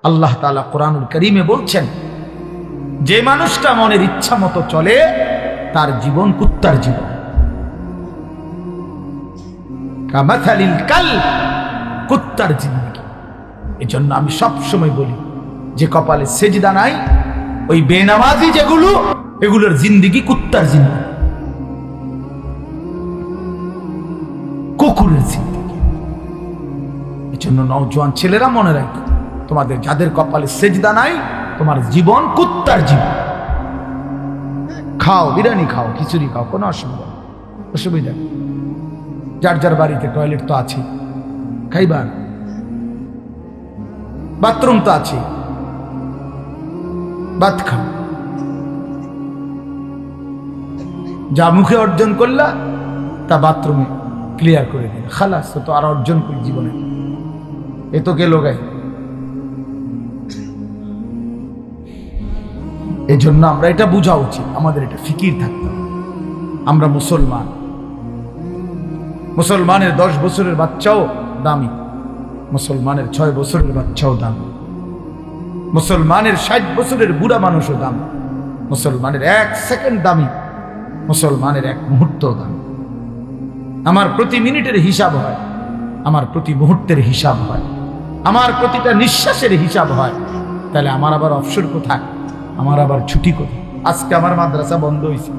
আল্লাহ তাআলা কোরআনুল কারীমে বলছেন, যে মানুষটা মনের ইচ্ছা মতো চলে তার জীবন কুত্তার জীবন। কামাথালিল কালব, কুত্তার জিন্দেগি। এজন্য আমি সব সময় বলি, যে কপালে সেজদা নাই, ওই বেনামাজি যেগুলো, এগুলোর জিন্দেগি কুত্তার জিন্দেগি, কুকুরের জিন্দেগি। এজন্য নওজোয়ান ছেলেরা মনে রাখো, তোমাদের যাদের কপালে সেজদা নাই, তোমার জীবন কুত্তার জীবন। খাও, বিরিয়ানি খাও, খিচুড়ি খাও, কোনো অসুবিধা নেই। যার যার বাড়িতে টয়লেট তো আছে, খাইবার, বাথরুম তো আছে, ভাত খাও। যা মুখে অর্জন করলা তা বাথরুমে ক্লিয়ার করে দিন, খালাস। তো আর অর্জন করি জীবনে, এ তো গেল গাই। এই জন্য আমরা এটা বোঝা উচিত, আমাদের এটা ফিকির থাকতে হবে। আমরা মুসলমান, মুসলমানের 10 বছরের বাচ্চাও দামি, মুসলমানের 6 বছরের বাচ্চাও দামি, মুসলমানের 60 বছরের বুড়া মানুষও দামি, মুসলমানের 1 সেকেন্ড দামি, মুসলমানের 1 মুহূর্ত দামি। আমার প্রতি মিনিটের হিসাব হয়, আমার প্রতি মুহূর্তের হিসাব হয়, আমার প্রতিটা নিঃশ্বাসের হিসাব হয়। তাহলে আমার আবার অবসর কোথায়, আমার আবার ছুটি কোথায়? আজকে আমার মাদ্রাসা বন্ধ হয়েছে,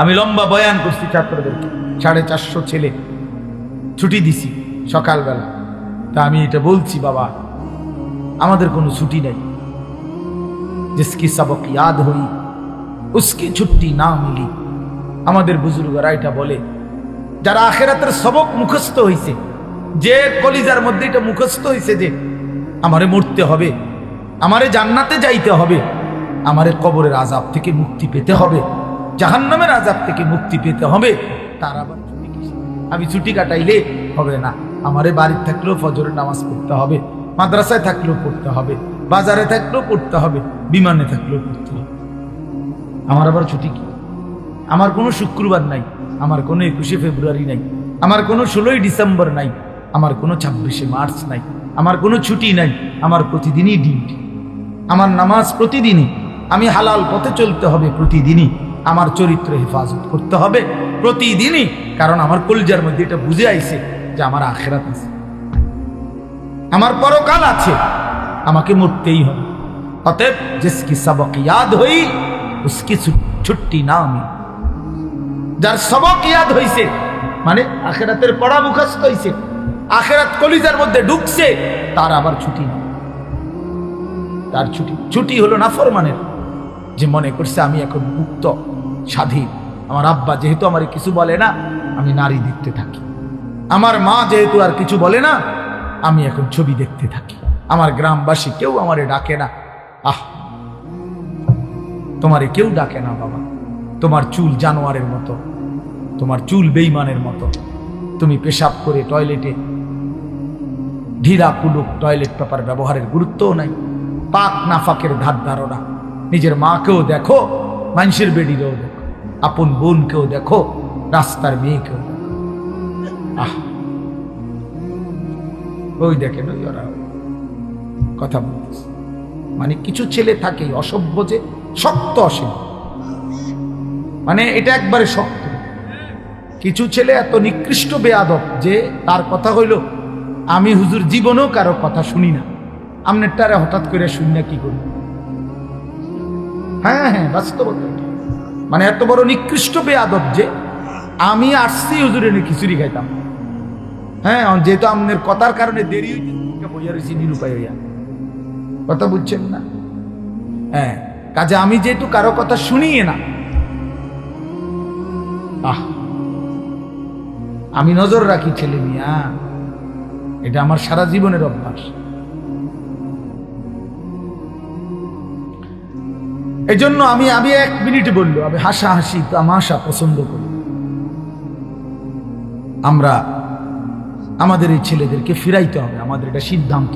আমি লম্বা বয়ান করছি ছাত্রদেরকে, 450 ছেলে ছুটি দিছি সকালবেলা। তা আমি এটা বলছি, বাবা আমাদের কোনো ছুটি নাই, জিসকি সবক ইয়াদ হই উসকি ছুটি না মিলি। আমাদের বুজুর্গরা এটা বলে, যারা আখিরাতের সবক মুখস্থ হইছে, যে কলিজার মধ্যে এটা মুখস্থ হইছে যে আমারে মরতে হবে, আমারে জান্নাতে যাইতে হবে, আমারে কবরের আযাব থেকে মুক্তি পেতে হবে, জাহান্নামের আযাব থেকে মুক্তি পেতে হবে, তার আবার ছুটি কিসে? আমি ছুটি কাটাইলে হবে না, আমারে বাড়িতে থাকলেও ফজরের নামাজ পড়তে হবে, মাদ্রাসায় থাকলেও পড়তে হবে, বাজারে থাকলেও পড়তে হবে, বিমানে থাকলেও পড়তে হবে। আমার আবার ছুটি কি? আমার কোনো শুক্রবার নাই, আমার কোনো 21শে ফেব্রুয়ারি নাই, আমার কোনো 16ই ডিসেম্বর নাই, আমার কোনো 26শে মার্চ নাই, আমার কোনো ছুটি নাই। আমার প্রতিদিনই ডিউটি, আমার নামাজ প্রতিদিনই, আমি হালাল পথে চলতে হবে প্রতিদিনই, আমার চরিত্র হেফাজত করতে হবে প্রতিদিনই, কারণ আমার কলিজার মধ্যে এটা বুঝে আইছে যে আমার আখিরাত আছে, আমার পরকাল আছে, আমাকে মরতেই হবে। অতএব জিসকি সবক ইয়াদ হই উসকি ছুটি না মিলি। যার সবক ইয়াদ হইছে, মানে আখিরাতের পড়া মুখস্থ হইছে, আখিরাত কলিজার মধ্যে ঢুকছে, তার আবার ছুটি না। তার ছুটি হলো নাফরমানের, যে মনে করছে আমি এখন মুক্ত স্বাধীন, আমার আব্বা যেহেতু আমার কিছু বলে না, আমি নারী দেখতে থাকি, আমার মা যেহেতু আর কিছু বলে না, আমি এখন ছবি দেখতে থাকি, আমার গ্রামবাসী কেউ আমারে ডাকে না। আহ, তোমারে কেউ ডাকে না বাবা, তোমার চুল জানোয়ারের মতো, তোমার চুল বেঈমানের মতো, তুমি পেশাব করে টয়লেটে ঢিলা কুলুক টয়লেট পেপার ব্যবহারের গুরুত্বও নাই, পাক নাফাকের ধার ধারণা। নিজের মাকেও দেখো, মানুষের বেডিরেও দেখো, আপন বোনকেও দেখো, রাস্তার মেয়েকেও দেখো। আহ, ওই দেখেন, ওই ওরা কথা বলতেছে। মানে কিছু ছেলে থাকে অসভ্য, যে শক্ত অসভ্য, মানে এটা একবারে শক্ত। কিছু ছেলে এত নিকৃষ্ট বেয়াদব যে তার কথা হইল, আমি হুজুর জীবনেও কারো কথা শুনি না, আমনেরটারে হঠাৎ করে শুনি না কি করি? হ্যাঁ হ্যাঁ, বাস্তবতা। মানে এত বড় নিকৃষ্ট বেয়াদব যে আমি আসছি হুজুরে খিচুড়ি খাইতাম, হ্যাঁ, যেহেতু আমনের কথার কারণে দেরি হইতেছি নিরুপায় হইয়া, কথা বুঝছেন না? হ্যাঁ, কাজে আমি যেহেতু কারো কথা শুনিয়ে না, আহ, আমি নজর রাখি ছেলে মিয়া, এটা আমার সারা জীবনের অভ্যাস। এই জন্য আমি 1 মিনিটে বললো, আমি হাসাহাসি তামাশা পছন্দ করি। আমরা আমাদের এই ছেলেদেরকে ফিরাইতে হবে, আমাদের এটা সিদ্ধান্ত।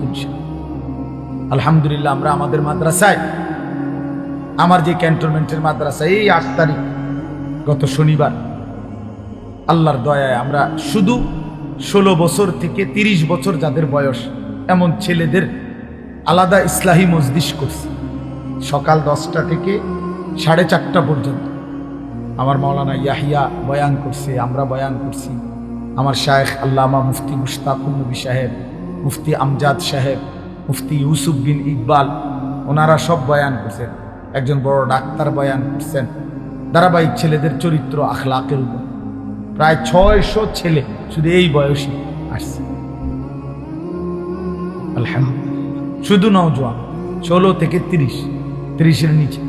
আলহামদুলিল্লাহ, আমরা আমাদের মাদ্রাসায়, আমার যে ক্যান্টনমেন্টের মাদ্রাসা, এই 8 তারিখ গত শনিবার, আল্লাহর দয়ায় আমরা শুধু 16 বছর থেকে 30 বছর যাদের বয়স, এমন ছেলেদের আলাদা ইসলাহি মজলিস করছি সকাল 10টা থেকে 4:30 পর্যন্ত। আমার মাওলানা ইয়াহিয়া বয়ান করছে, আমরা বয়ান করছি, আমার শায়েখ আল্লামা মুফতি মুশতাকুন নবী সাহেব, মুফতি আমজাদ সাহেব, মুফতি ইউসুফ বিন ইকবাল, ওনারা সব বয়ান করছেন। একজন বড় ডাক্তার বয়ান করছেন ধারাবাহিক ছেলেদের চরিত্র আখলাকের উপর। প্রায় 600 ছেলে শুধু এই বয়সে আসছে, আলহামদুলিল্লাহ। শুধু নওজোয়ান 16 থেকে 30-এর নিচে।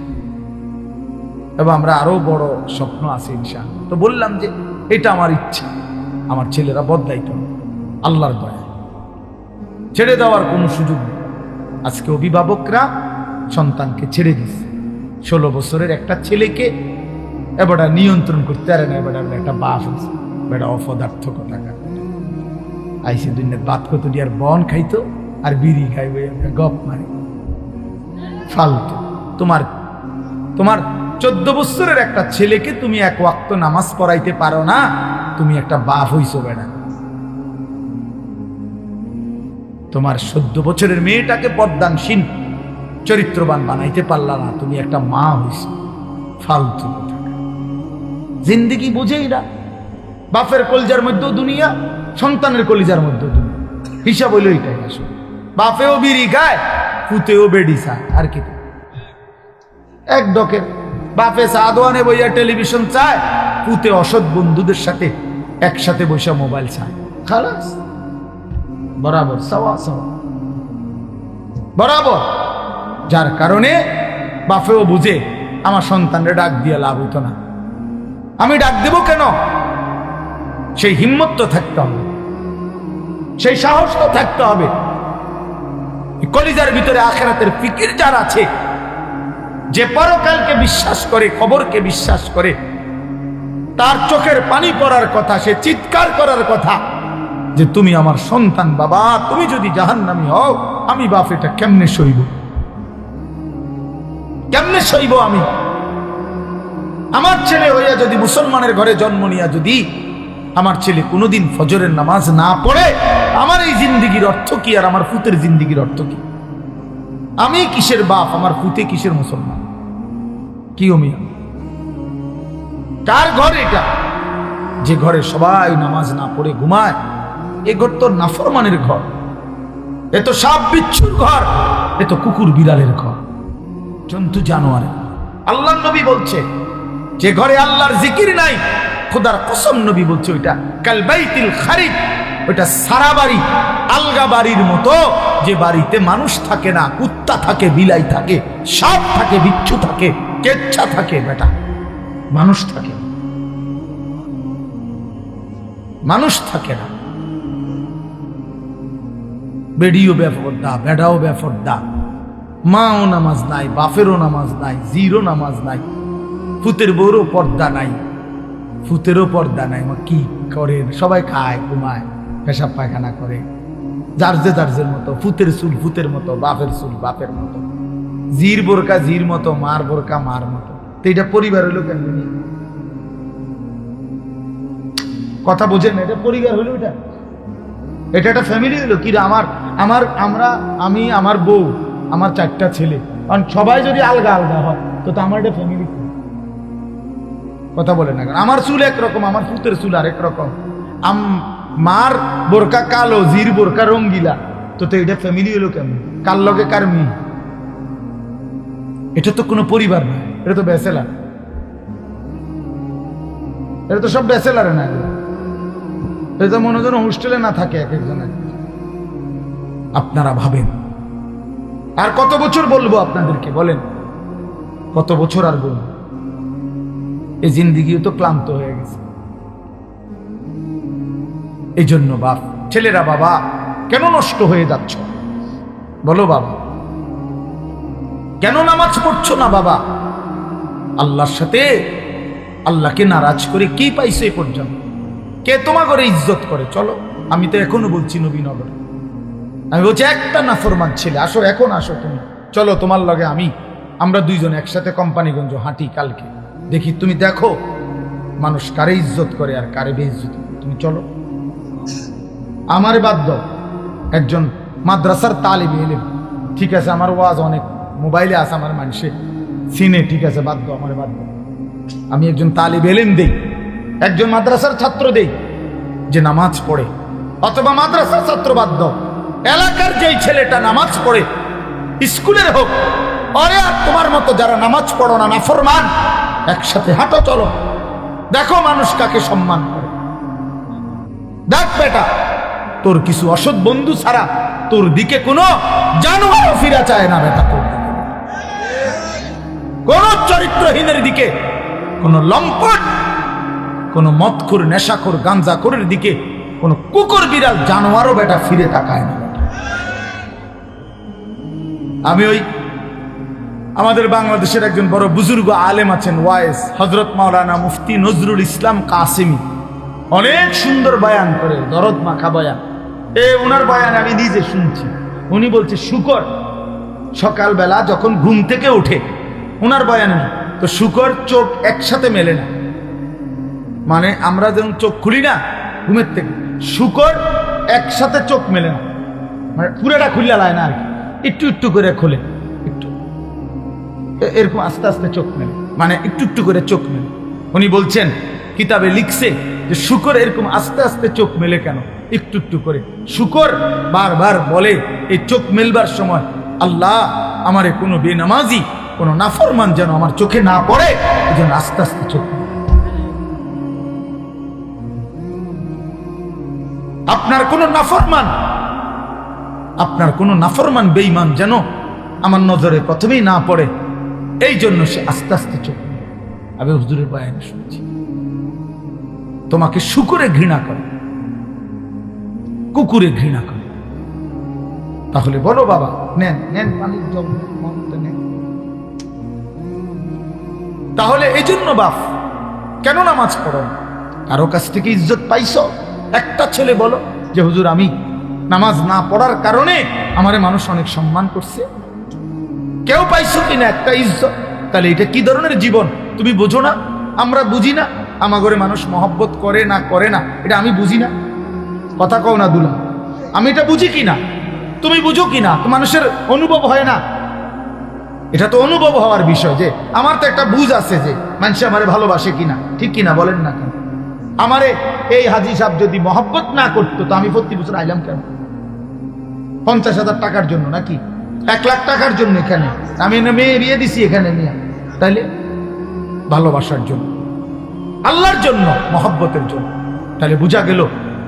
এবং আমরা আরো বড় স্বপ্ন আছে ইনশাআল্লাহ। তো বললাম যে এটা আমার ইচ্ছা, আমার ছেলেরা বদলাইত না, আল্লাহর দয়া, ছেড়ে দেওয়ার কোনো সুযোগ নেই। আজকে অভিভাবকরা সন্তানকে ছেড়ে দিচ্ছে। 16 বছরের একটা ছেলেকে এবারটা নিয়ন্ত্রণ করতে পারে না। এবার একটা বাপ আছে, বেটা অপদার্থ কথা আইসি দুনিয়ার বাদ কত দিয়ে আর বন খাইতো আর বিড়ি খাইবে, গপ মারি ফালতু। তোমার 14 বছরের একটা ছেলেকে তুমি 1 ওয়াক্ত নামাজ পড়াইতে পারো না, তুমি একটা বাপ হইছো বেটা। তোমার 14 বছরের মেয়েটাকে পর্দানসীন চরিত্রবান বানাইতে পারলা না, তুমি একটা মা হইছো। ফালতু কথা, জিন্দেগি বুঝেই না। বাপের কলিজার মধ্যেও দুনিয়া, সন্তানের কলিজার মধ্যেও দুনিয়া। হিসাব হইল এটাই আসলে। বাপেও বিড়ি খায়, পুতেও বেডি চায়, আর কি এক ডকের। বাপে চা দোয়ানে বইয়া টেলিভিশন চায়, পুতে অসৎ বন্ধুদের সাথে একসাথে বসে মোবাইল চায়। খালাস, বরাবর সওয়া সওয়া, বরাবর। যার কারণে বাপেও বুঝে আমার সন্তানরে ডাক দিয়ে লাভ হইতো না, আমি ডাক দেব কেন? সেই হিম্মত তো থাকতে হবে, সেই সাহস তো থাকতে হবে। কলিজার ভিতরে আখিরাতের ফিকির যার আছে, যে পরকালকে বিশ্বাস করে, খবরকে বিশ্বাস করে, তার চোখের পানি পড়ার কথা, সে চিৎকার করার কথা যে তুমি আমার সন্তান বাবা, তুমি যদি জাহান্নামী হও, আমি বাপ এটা কেমনে সইব? কেমনে সইব আমি? আমার ছেলে হইয়া যদি মুসলমানের ঘরে জন্ম নিয়া যদি আমার ছেলে কোনোদিন ফজরের নামাজ না পড়ে, আমার এই জিন্দিগির অর্থ কি? আর আমার পুতের জিন্দিগির অর্থ কি? আমি কিসের বাপ, আমার পুতে কিসের মুসলমান? কি মিয়া, কার ঘর এটা? যে ঘরে সবাই নামাজ না পড়ে ঘুমায়, এ ঘর তো নাফরমানের ঘর, এ তো সাপ বিচ্ছুর ঘর, এ তো কুকুর বিড়ালের ঘর, জন্তু জানোয়ারের। আল্লাহর নবী বলছে যে ঘরে আল্লাহর জিকির নাই, খোদার কসম নবী বলছে ওইটা কাল বাইতিল খারিব, ওইটা সারা বাড়ি, আলগা বাড়ির মতো। যে বাড়িতে মানুষ থাকে না, কুত্তা থাকে, বিলাই থাকে, সাপ থাকে, বিচ্ছু থাকে, কেচ্ছা থাকে, বেটা মানুষ থাকে, মানুষ থাকে না। বেডিও বেফরদা, বেড়াও বেফরদা, মাও নামাজ নাই, বাপেরও নামাজ নাই, জিরো নামাজ নাই, ফুতের বউরও পর্দা নাই, ফুতেরও পর্দা নাই। কি করে? সবাই খায়, ঘুমায়, পেশাব পায়খানা করে, যার মতো। ফুতের চুল ফুতের মতো, বাপের চুল বাপের মতো, জির বোরকা জির মতো, মার বোরকা মার মতো। তো এটা পরিবার হইলো কেন? কথা বোঝেন? এটা পরিবার হইলো, এটা একটা ফ্যামিলি হইলো কি? আমি, আমার বউ, আমার 4টা ছেলে, কারণ সবাই যদি আলগা আলগা হয় তো আমার এটা ফ্যামিলি। কথা বলে না কেন? আমার চুল একরকম, আমার পুতের চুল আরেক রকম, মার বোরকা কালো, জির বোরকা রঙ্গিলা, তো এটা ফ্যামিলি হলো কেমন? কার লগে কার মেয়ে? এটা তো কোনো পরিবার না, এটা তো ব্যাচেলার, এটা তো সব ব্যাচেলার না, এটা তো মনে হয় হোস্টেলে না থাকে এক একজনের। আপনারা ভাবেন আর কত বছর বলবো আপনাদেরকে? বলেন কত বছর আর বলবো? এই জিন্দিগিও তো ক্লান্ত হয়ে গেছে। এই জন্য বাপ, ছেলেরা, বাবা কেন নষ্ট হয়ে যাচ্ছ? বলো বাবা, কেন নামাজ পড়ছো না? বাবা, আল্লাহর সাথে আল্লাহকে নারাজ করে কি পাইছো এ পর্যন্ত? কে তোমার ঘরে ইজ্জত করে? চলো, আমি তো এখনো বলছি নবীনগরে, আমি বলছি একটা নাফরমান ছেলে, আসো, এখন আসো তুমি, চলো তোমার লগে আমরা দুইজন একসাথে কোম্পানিগঞ্জ হাঁটি কালকে, দেখি, তুমি দেখো মানুষ কারে ইজ্জত করে আর কারে বেইজ্জত করে। তুমি চলো, আমারে বাদ দাও, একজন মাদ্রাসার তালিবে ইলম, ঠিক আছে আমার ওয়াজ অনেক মোবাইলে আছে, আমার মানুষে সিনে, ঠিক আছে বাদ দাও, আমার বাদ দাও। আমি একজন তালিব এলেম দেই, একজন মাদ্রাসার ছাত্র দেই যে নামাজ পড়ে, অথবা মাদ্রাসার ছাত্র বাদ দাও, এলাকার যেই ছেলেটা নামাজ পড়ে স্কুলের হোক, আরে আর তোমার মতো যারা নামাজ পড়ো না, নাফরমান, একসাথে হাঁটো, চলো, দেখো মানুষ কাকে সম্মান করে। দেখ বেটা, তোর কিছু অসৎ বন্ধু ছাড়া তোর দিকে কোনো জানোয়ারও ফিরা চায় না বেটা, তোর দিকে কোন চরিত্রহীনের দিকে, কোন লম্পট, কোন মদখোর, নেশাখোর, গাঞ্জাখোরের দিকে কোন কুকুর বিড়াল জানোয়ারও বেটা ফিরে তাকায় না। আমি ওই আমাদের বাংলাদেশের একজন বড় বুজুর্গ আলেম আছেন, ওয়াইস হযরত মাওলানা মুফতি নজরুল ইসলাম কাসেমি, অনেক সুন্দর বয়ান করে, দরদ মাখা বয়ান। ওনার বয়ান আমি নিজে শুনছি। উনি বলছে শুকর সকালবেলা যখন ঘুম থেকে ওঠে, ওনার বয়ান তো শুকর চোখ একসাথে মেলে না, মানে আমরা যেমন চোখ খুলি না ঘুমের থেকে, শুকর একসাথে চোখ মেলে না, মানে পুরাটা খুললে লায় না আর কি, একটু একটু করে খোলে, একটু এরকম আস্তে আস্তে চোখ মেলে, মানে একটু একটু করে চোখ মেলে। উনি বলছেন কিতাবে লিখছে যে শুকর এরকম আস্তে আস্তে চোখ মেলে কেন, একটু একটু করে। শুকর বারবার বলে এই চোখ মেলবার সময়, আল্লাহ আমারে কোনো বেনামাজি, কোনো নাফরমান যেন আমার চোখে না পড়ে, এই জন্য আস্তে আস্তে চোখ। আপনার কোনো নাফরমান, আপনার কোনো নাফরমান বেঈমান যেন আমার নজরে প্রথমেই না পড়ে, এই জন্য সে আস্তে আস্তে চোখ। আমি হুজুরের বয়ান শুনছি, তোমাকে শুকরে ঘৃণা করে, কুকুরে ঘৃণা করে। তাহলে বলো বাবা, নেন নেন পানির জল নেন। তাহলে এই জন্য বাপ কেন নামাজ পড়ো না? কারো কাছ থেকে ইজ্জত পাইছো? একটা ছেলে বলো যে হুজুর আমি নামাজ না পড়ার কারণে আমারে মানুষ অনেক সম্মান করছে, কেউ পাইছো কিনা একটা ইজ্জত? তাহলে এটা কি ধরনের জীবন তুমি বুঝো না? আমরা বুঝি না আমাগরে মানুষ মহব্বত করে না করে না, এটা আমি বুঝি না? কথা কও না দুলা, আমি এটা বুঝি কিনা, তুমি বুঝো কিনা? তো মানুষের অনুভব হয় না? এটা তো অনুভব হওয়ার বিষয়, যে আমার তো একটা বুঝ আছে যে মানুষ আমারে ভালোবাসে কিনা, ঠিক কিনা বলেন না কেন? আমারে এই হাজি সাহেব যদি মহব্বত না করতো তো আমি প্রতি বছর আইলাম কেন? 50,000 টাকার জন্য নাকি 1 লাখ টাকার জন্য? এখানে আমি মেয়ে বিয়ে দিছি এখানে নিয়ে, তাইলে ভালোবাসার জন্য, আল্লাহর জন্য, মহব্বতের জন্য। তাহলে বোঝা গেল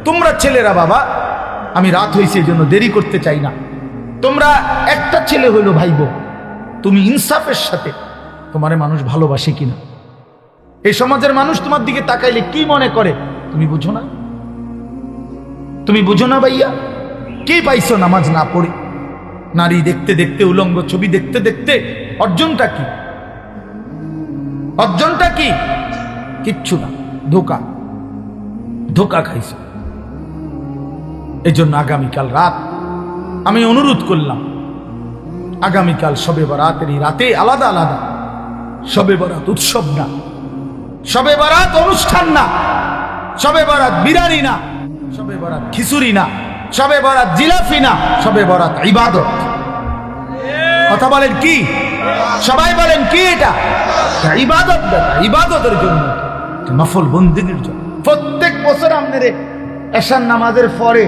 তোমরা ছেলেরা, বাবা আমি রাত হয়েছে এই জন্য দেরি করতে চাই না, তোমরা একটা ছেলে হইলো ভাইব, তুমি ইনসাফের সাথে তোমারে মানুষ ভালোবাসে কিনা, এই সমাজের মানুষ তোমার দিকে তাকাইলে কি মনে করে তুমি বুঝো না? তুমি বুঝো না ভাইয়া? কি পাইছো নামাজ না পড়ে? নারী দেখতে দেখতে, উলঙ্গ ছবি দেখতে দেখতে অর্জনটা কি? অর্জনটা কি? কিচ্ছু না, ধোকা, ধোকা খাইছো। এই জন্য আগামীকাল রাত আমি অনুরোধ করলাম, আগামীকাল শবে বরাতের এই রাতে আলাদা আলাদা, শবে বরাত উৎসব না, শবে বরাত অনুষ্ঠান না, শবে বরাত বিরিয়ানি না, শবে বরাত খিচুড়ি না, শবে বরাত জিলাপি না, শবে বরাত ইবাদত। কথা বলেন কি? সবাই বলেন কি? এটা ইবাদত, ইবাদতের জন্য, নফল বন্দেগীর জন্য। প্রত্যেক বছর আপনাদের এশার নামাজের পরে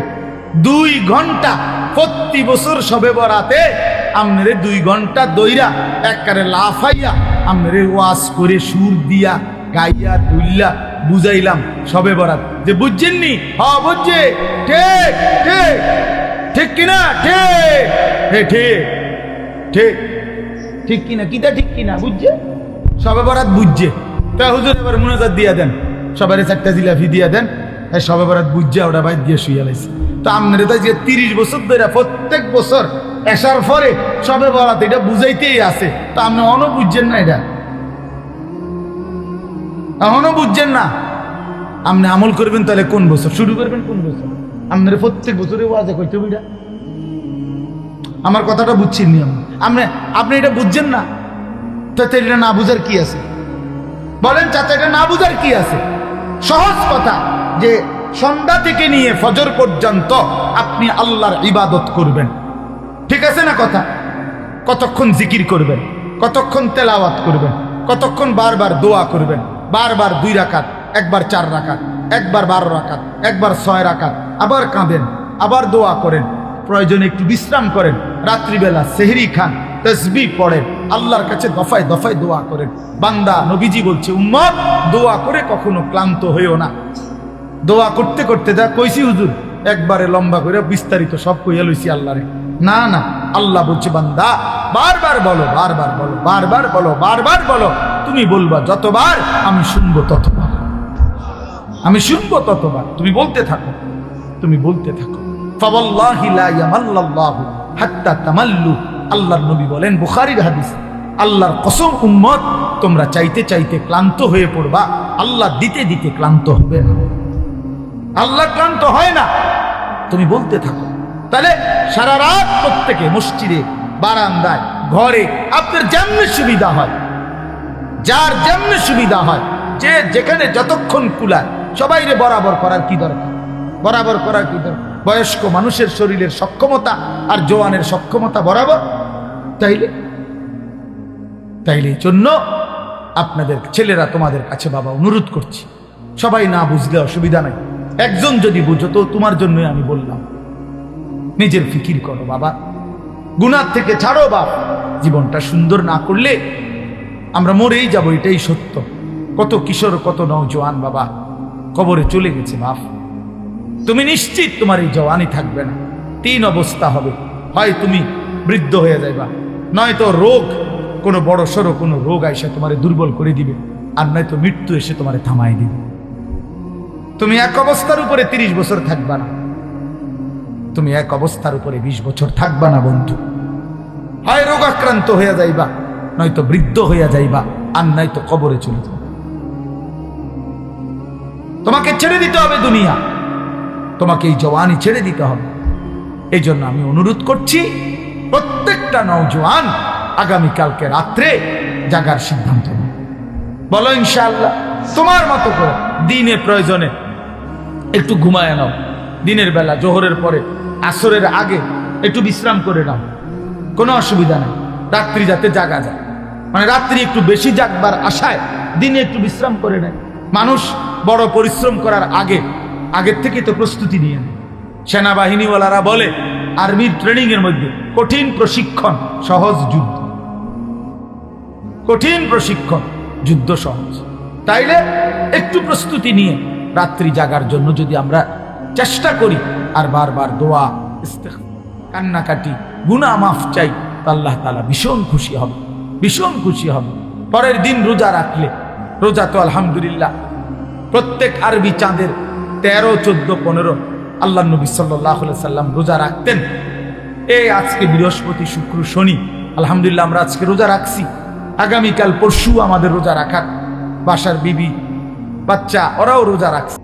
2 ঘন্টা প্রতি বছর শবে বরাতে আপনারে 2 ঘন্টা দইরা একবারে লাফাইয়া আপনারে ওয়াজ করে সুর দিয়া গাইয়া দুল্লা বুঝাইলাম শবে বরাত, যে বুঝছেননি? হ্যাঁ বুঝছে, ঠিক ঠিক ঠিক কিনা? ঠিক ঠিক ঠিক ঠিক কিনা? কিটা ঠিক কিনা? বুঝছে শবে বরাত, বুঝছে। তা হুজুর এবার মুনাজাত দিয়া দেন, সবারে 4টা জিলাপি দিয়া দেন, শবে বরাত বুঝছে, ওটা বাইর দিয়ে শুয়ে লাইছে। তো আপনার তো 30 বছর ধরে প্রত্যেক বছর এসার পরে শবে বরাত এটা বুঝাইতেই আছে, তা আপনি অনও বুঝছেন না? এটা এখনো বুঝছেন না? আপনি আমল করবেন তাহলে কোন বছর শুরু করবেন? কোন বছর? আপনার প্রত্যেক বছরে ওয়াজে কইতে হবে এটা। আমার কথাটা বুঝছেন নি আপনি? আপনি এটা বুঝছেন না, তাতে এটা না বুঝার কি আছে? বলেন চাচা, এটা না বুঝার কি আছে? সহজ কথা, যে সন্ধ্যা থেকে নিয়ে ফজর পর্যন্ত আপনি আল্লাহর ইবাদত করবেন, ঠিক আছে না কথা? কতক্ষণ জিকির করবেন, কতক্ষণ তেলাওয়াত করবেন, কতক্ষণ বারবার দোয়া করবেন, বারবার 2 রাকাত, একবার 4 রাকাত, একবার 12 রাকাত, একবার 6 রাকাত, আবার কাঁদেন, আবার দোয়া করেন, প্রয়োজনে একটু বিশ্রাম করেন, রাত্রিবেলা সেহরি খান, তাসবিহ পড়েন, আল্লাহর কাছে দফায় দফায় দোয়া করেন। বান্দা, নবীজি বলছে, উম্মত দোয়া করে কখনো ক্লান্ত হইও না। দোয়া করতে করতে যা কইছি হুজুর, একবারে লম্বা করে বিস্তারিত সব কইয়া লইছি আল্লাহরে, না না, আল্লাহ বলছে বান্দা বারবার বলো, বারবার বলো, বারবার বলো, বারবার বলো। তুমি বলবা যতবার, আমি শুনবো ততবার, আমি শুনবো ততবার। তুমি বলতে থাকো, তুমি বলতে থাকো। ফাওয়াল্লাহি লা ইয়ামাল্লাল্লাহু হাত্তা তামাল্লু। আল্লাহর নবী বলেন, বুখারীর হাদিস, আল্লাহর কসম উম্মত, তোমরা চাইতে চাইতে ক্লান্ত হয়ে পড়বা, আল্লাহ দিতে দিতে ক্লান্ত হবে না। আল্লাহ ক্লান্ত হয় না, তুমি বলতে থাকো। তাহলে সারা রাত প্রত্যেকে মসজিদে, বারান্দায়, ঘরে, আপনার যেমন সুবিধা হয়, যার যেমন সুবিধা হয়, যে যেখানে যতক্ষণ কুলায়, সবাইরে বরাবর করার কি দরকার? বরাবর করার কি দরকার? বয়স্ক মানুষের শরীরের সক্ষমতা আর জওয়ানের সক্ষমতা বরাবর। তাইলে এই জন্য আপনাদের ছেলেরা তোমাদের কাছে বাবা অনুরোধ করছি, সবাই না বুঝলে অসুবিধা নাই, একজন যদি বুঝো তো তোমার জন্যই আমি বললাম, নিজের ফিকির করো বাবা, গুনাহ থেকে ছাড়ো বাপ। জীবনটা সুন্দর না করলে আমরা মরেই যাব, এটাই সত্য। কত কিশোর, কত নওজোয়ান বাবা কবরে চলে গেছে বাপ। তুমি নিশ্চিত তোমার এই জওয়ানি থাকবে না। 3 অবস্থা হবে, হয় তুমি বৃদ্ধ হয়ে যাইবা, নয়তো রোগ, কোনো বড় সড়ো কোনো রোগ আইসা তোমারে দুর্বল করে দিবে, আর নয়তো মৃত্যু এসে তোমারে থামাই দিবে। তুমি এক অবস্থার উপরে 30 বছর থাকবা না, তুমি এক অবস্থার উপরে 20 বছর থাকবা না বন্ধু। হয় রোগ আক্রান্ত হইয়া যাইবা, নয়তো বৃদ্ধ হইয়া যাইবা, আর নয়তো কবরে চলে যাবে। তোমাকে ছেড়ে দিতে হবে দুনিয়া, তোমাকে এই জওয়ানি ছেড়ে দিতে হবে। এই জন্য আমি অনুরোধ করছি, প্রত্যেকটা নওজোয়ান আগামীকালকে রাত্রে জাগার সিদ্ধান্ত নাও। বলো ইনশাআল্লাহ, তোমার মতো করে দিনে প্রয়োজনে একটু ঘুমায় নাও, দিনের বেলা জোহরের পরে, আসরের আগে একটু বিশ্রাম করে নাও, কোনো অসুবিধা নাই। রাত্রি যাতে জাগা যায়, মানে রাত্রি একটু বেশি জাগবার আশায় দিনে একটু বিশ্রাম করে নেয়। মানুষ বড় পরিশ্রম করার আগের থেকে তো প্রস্তুতি নিয়ে নেয়। সেনাবাহিনীওয়ালারা বলে, আর্মির ট্রেনিং এর মধ্যে কঠিন প্রশিক্ষণ, সহজ যুদ্ধ। কঠিন প্রশিক্ষণ, যুদ্ধ সহজ। তাইলে একটু প্রস্তুতি নিয়ে রাত্রি জাগার জন্য যদি আমরা চেষ্টা করি, আর বারবার দোয়া, ইস্তেগফার, কান্নাকাটি, গুনাহ মাফ চাই, আল্লাহ তাআলা ভীষণ খুশি হবে, ভীষণ খুশি হবে। পরের দিন রোজা রাখলে, রোজা তো আলহামদুলিল্লাহ প্রত্যেক আরবি চাঁদের 13, 14, 15 আল্লাহ নবী সাল্লাল্লাহু আলাইহি সাল্লাম রোজা রাখতেন। এই আজকে বৃহস্পতি, শুক্র, শনি, আলহামদুলিল্লাহ আমরা আজকে রোজা রাখছি। আগামীকাল পরশু আমাদের রোজা রাখার, বাসার বিবি, বাচ্চা ওরাও রোজা রাখছে।